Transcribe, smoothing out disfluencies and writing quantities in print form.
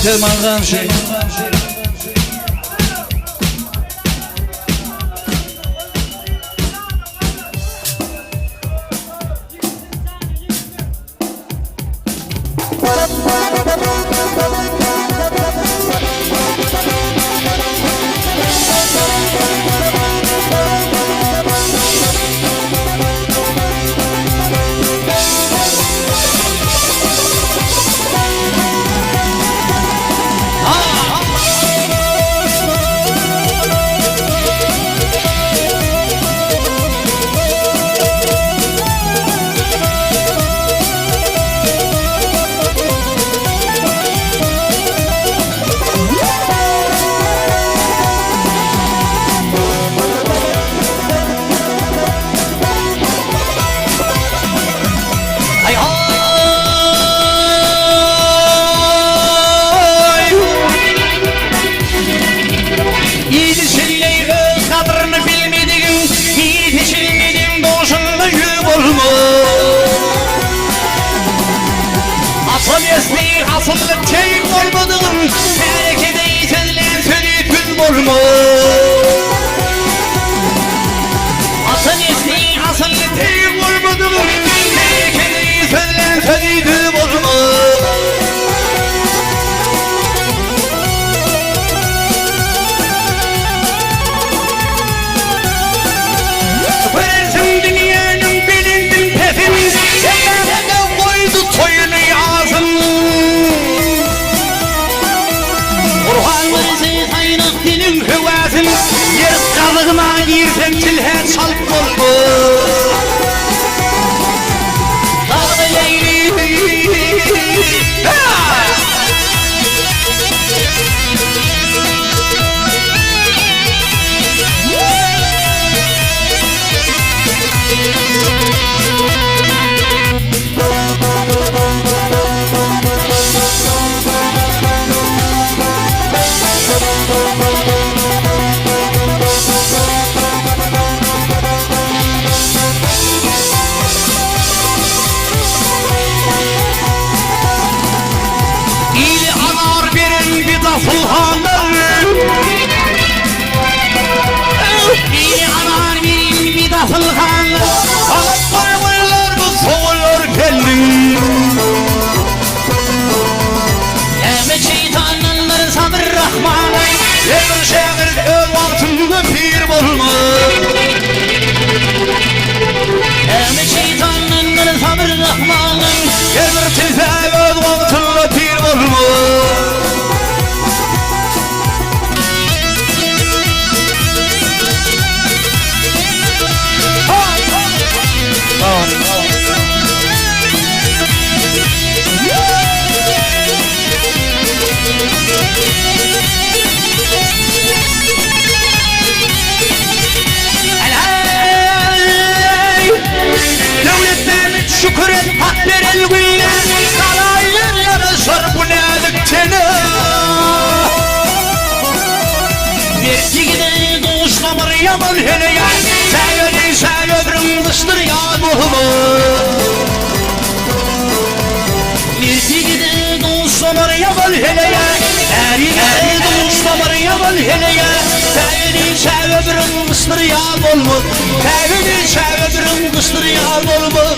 Tırmangan şey. Asıllık çeyik olmadığın Terekede içerilen sönü tül olma Asıl ismi asıllık çeyik olmadığın Terekede içerilen sönü tül olma Versin dünyanın bilindim tefimiz Sevmeden koydu toyunu yazın Dilim hüvazın yer kalığına girsen tilhe çalıp olma Dağlı leyli Eğer şehir köy altında pir olma Eğer şeytanın sabır rahmanın Eğer tezahür altında pir olma Şükür et hak verel güne Kalayır yarışır bu nedik tene Verdigide doğuşlamır yaman hele ya Seveli ömrüm dıştır ya muhumu Verdigide doğuşlamır yaman hele ya Erine doğuşlamır yaman hele ya Seveli ömrüm dıştır ya muhumu Seveli ömrüm dıştır ya muhumu